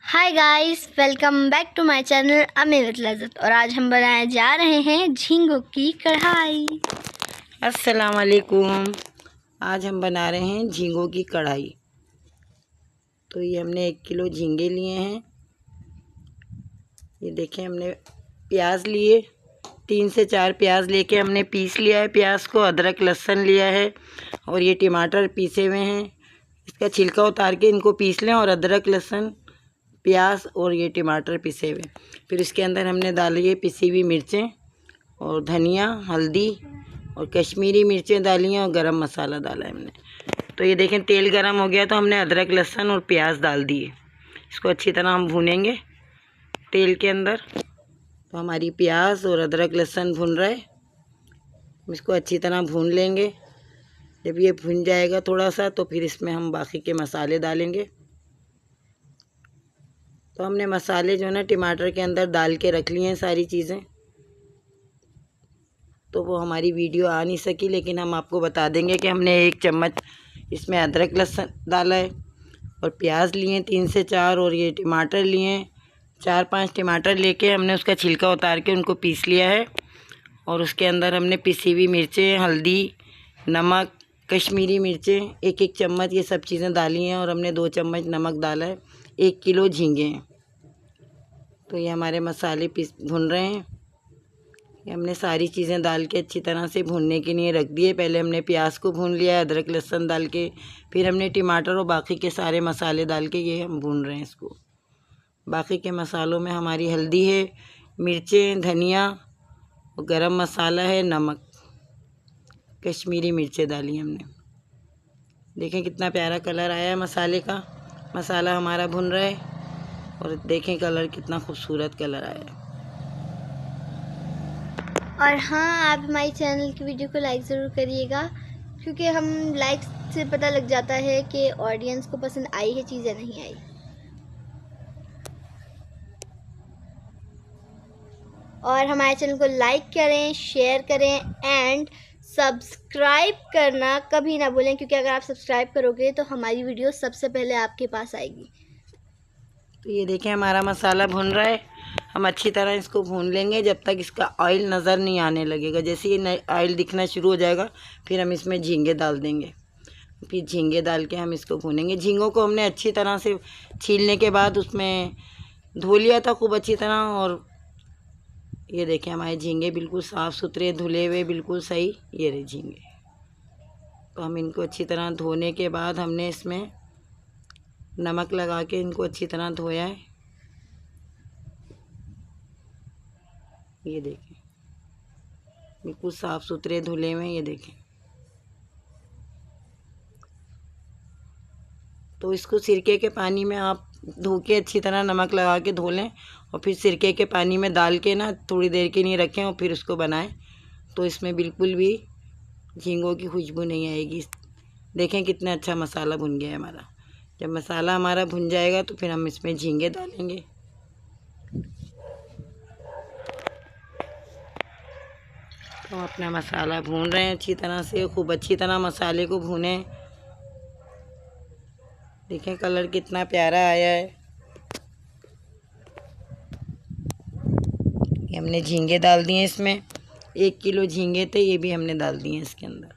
Hi guys, welcome back to my channel Ami with Lazzat. और आज हम बनाने जा रहे हैं झींगों की कढ़ाई। अस्सलाम वालेकुम। आज हम बना रहे हैं झींगों की कढ़ाई। तो ये हमने 1 किलो झींगे लिए हैं। ये देखें, हमने प्याज लिए, 3 से 4 प्याज लेके हमने पीस लिया है प्याज को। अदरक लहसुन लिया है और ये टमाटर पीसे हुए हैं। इसका छिलका उतार के इनको पीस लें। और अदरक लहसुन प्याज और ये टमाटर पिसे हुए। फिर इसके अंदर हमने डाली है पिसी हुई मिर्चें और धनिया, हल्दी और कश्मीरी मिर्चें डाली हैं और गरम मसाला डाला है हमने। तो ये देखें, तेल गरम हो गया तो हमने अदरक लहसुन और प्याज डाल दिए। इसको अच्छी तरह हम भूनेंगे तेल के अंदर। तो हमारी प्याज और अदरक लहसुन भून रहा है, इसको अच्छी तरह भून लेंगे। जब ये भून जाएगा थोड़ा सा, तो फिर इसमें हम बाकी के मसाले डालेंगे। तो हमने मसाले जो है ना टमाटर के अंदर डाल के रख लिए हैं सारी चीज़ें। तो वो हमारी वीडियो आ नहीं सकी, लेकिन हम आपको बता देंगे कि हमने 1 चम्मच इसमें अदरक लहसुन डाला है और प्याज लिए 3 से 4 और ये टमाटर लिए 4-5 टमाटर लेके हमने उसका छिलका उतार के उनको पीस लिया है। और उसके अंदर हमने पिसी हुई मिर्चें, हल्दी, नमक, कश्मीरी मिर्चें 1-1 चम्मच ये सब चीज़ें डाली हैं। और हमने 2 चम्मच नमक डाला है। 1 किलो झींगे हैं। तो ये हमारे मसाले भुन रहे हैं। ये हमने सारी चीज़ें डाल के अच्छी तरह से भूनने के लिए रख दिए। पहले हमने प्याज को भून लिया है अदरक लहसुन डाल के, फिर हमने टमाटर और बाकी के सारे मसाले डाल के ये हम भून रहे हैं इसको। बाकी के मसालों में हमारी हल्दी है, मिर्चें, धनिया और गरम मसाला है, नमक, कश्मीरी मिर्चें डाली हमने। देखें कितना प्यारा कलर आया है मसाले का। मसाला हमारा भुन रहा है और देखें कलर कितना खूबसूरत कलर आया है। और हाँ, आप हमारे चैनल की वीडियो को लाइक ज़रूर करिएगा, क्योंकि हम लाइक से पता लग जाता है कि ऑडियंस को पसंद आई है चीज़ या नहीं आई। और हमारे चैनल को लाइक करें, शेयर करें एंड सब्सक्राइब करना कभी ना भूलें, क्योंकि अगर आप सब्सक्राइब करोगे तो हमारी वीडियो सबसे पहले आपके पास आएगी। तो ये देखें हमारा मसाला भुन रहा है। हम अच्छी तरह इसको भून लेंगे जब तक इसका ऑयल नज़र नहीं आने लगेगा। जैसे ये ऑयल दिखना शुरू हो जाएगा, फिर हम इसमें झींगे डाल देंगे। फिर झींगे डाल के हम इसको भूनेंगे। झींगों को हमने अच्छी तरह से छीलने के बाद उसमें धो लिया था खूब अच्छी तरह। और ये देखें हमारे झींगे बिल्कुल साफ़ सुथरे धुले हुए, बिल्कुल सही ये रहे झींगे। तो हम इनको अच्छी तरह धोने के बाद हमने इसमें नमक लगा के इनको अच्छी तरह धोया है। ये देखें बिल्कुल साफ़ सुथरे धुले हुए, ये देखें। तो इसको सिरके के पानी में आप धो के अच्छी तरह नमक लगा के धो लें और फिर सिरके के पानी में डाल के ना थोड़ी देर के लिए रखें और फिर उसको बनाएं। तो इसमें बिल्कुल भी झींगों की खुशबू नहीं आएगी। देखें कितना अच्छा मसाला भुन गया है हमारा। जब मसाला हमारा भुन जाएगा तो फिर हम इसमें झींगे डालेंगे। तो हम अपना मसाला भून रहे हैं अच्छी तरह से, खूब अच्छी तरह मसाले को भूनें। देखें कलर कितना प्यारा आया है। ये हमने झींगे डाल दिए इसमें। 1 किलो झींगे थे, ये भी हमने डाल दिए इसके अंदर।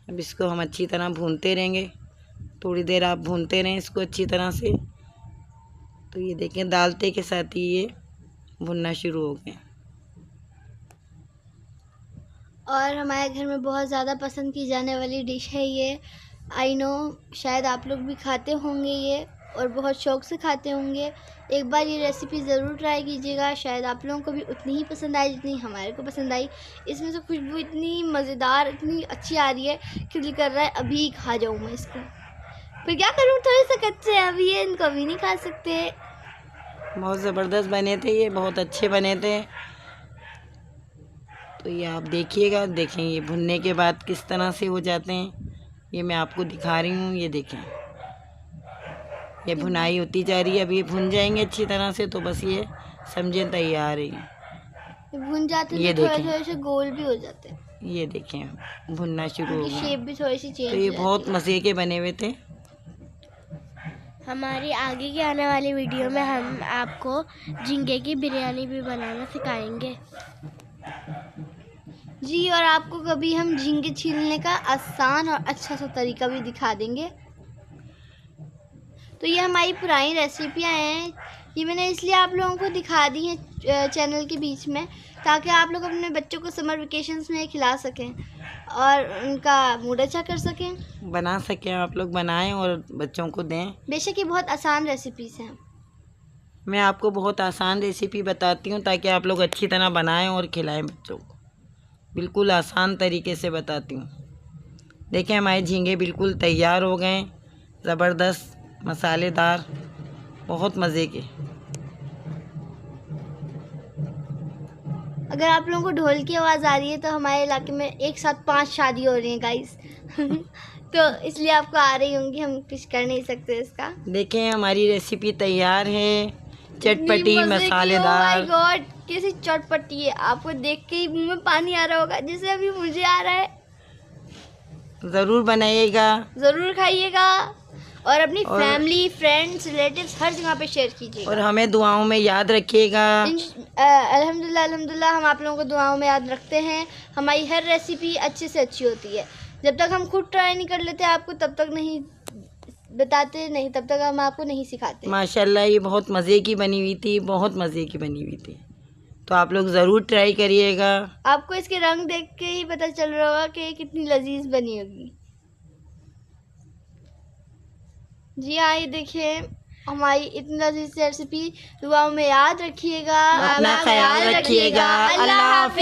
अब इसको हम अच्छी तरह भूनते रहेंगे। थोड़ी देर आप भूनते रहें इसको अच्छी तरह से। तो ये देखें डालते के साथ ही ये भुनना शुरू हो गए। और हमारे घर में बहुत ज़्यादा पसंद की जाने वाली डिश है ये। आई नो शायद आप लोग भी खाते होंगे ये, और बहुत शौक़ से खाते होंगे। एक बार ये रेसिपी ज़रूर ट्राई कीजिएगा, शायद आप लोगों को भी उतनी ही पसंद आई जितनी हमारे को पसंद आई। इसमें से खुशबू इतनी मज़ेदार, इतनी अच्छी आ रही है कि दिल कर रहा है अभी खा जाऊँ मैं इसको। फिर क्या करूँ, थोड़े से कच्चे अभी है, इनको अभी नहीं खा सकते। बहुत ज़बरदस्त बने थे ये, बहुत अच्छे बने थे। तो ये आप देखिएगा, देखें ये भुनने के बाद किस तरह से हो जाते हैं। ये मैं आपको दिखा रही हूँ, ये देखें ये भुनाई होती जा रही है। अब ये भुन जाएंगे अच्छी तरह से, तो बस ये समझें तैयार है। भुन जाते हैं तो थोड़े से गोल भी हो जाते हैं। ये देखें भुनना शुरू हो गया, शेप भी थोड़ी सी चेंज तो ये बहुत मज़े के बने हुए थे। हमारी आगे की आने वाली वीडियो में हम आपको झींगे की बिरयानी भी बनाना सिखाएंगे जी, और आपको कभी हम झींगे छीलने का आसान और अच्छा सा तरीका भी दिखा देंगे। तो ये हमारी पुरानी रेसिपियाँ हैं, ये मैंने इसलिए आप लोगों को दिखा दी हैं चैनल के बीच में, ताकि आप लोग अपने बच्चों को समर वेकेशंस में खिला सकें और उनका मूड अच्छा कर सकें, बना सकें। आप लोग बनाएं और बच्चों को दें। बेशक ये बहुत आसान रेसिपीज़ हैं। मैं आपको बहुत आसान रेसिपी बताती हूँ ताकि आप लोग अच्छी तरह बनाएं और खिलाएं बच्चों को। बिल्कुल आसान तरीके से बताती हूँ। देखिए हमारे झींगे बिल्कुल तैयार हो गए, ज़बरदस्त मसालेदार, बहुत मज़े के। अगर आप लोगों को ढोल की आवाज़ आ रही है तो हमारे इलाके में एक साथ 5 शादी हो रही हैं गाइस तो इसलिए आपको आ रही होंगी, हम कुछ कर नहीं सकते इसका। देखें हमारी रेसिपी तैयार है, चटपटी मसालेदार। ओह माय गॉड, कैसी चटपटी है, आपको देख के ही मुंह में पानी आ रहा होगा जैसे अभी मुझे आ रहा है। ज़रूर बनाइएगा, ज़रूर खाइएगा और अपनी फैमिली, फ्रेंड्स, रिलेटिव्स हर जगह पे शेयर कीजिएगा और हमें दुआओं में याद रखिएगा। अल्हम्दुलिल्लाह अल्हम्दुलिल्लाह हम आप लोगों को दुआओं में याद रखते हैं। हमारी हर रेसिपी अच्छी से अच्छी होती है। जब तक हम खुद ट्राई नहीं कर लेते आपको तब तक नहीं बताते, नहीं तब तक हम आपको नहीं सिखाते। माशाल्लाह ये बहुत मज़े की बनी हुई थी, बहुत मज़े की बनी हुई थी। तो आप लोग ज़रूर ट्राई करिएगा। आपको इसके रंग देख के ही पता चल रहा होगा कि ये कितनी लजीज बनी होगी। जी हाँ, ये देखिए हमारी इतनी लजीज रेसिपी दुआओं में याद रखिएगा। अपना ख्याल रखिएगा। अल्लाह हाफ़िज़।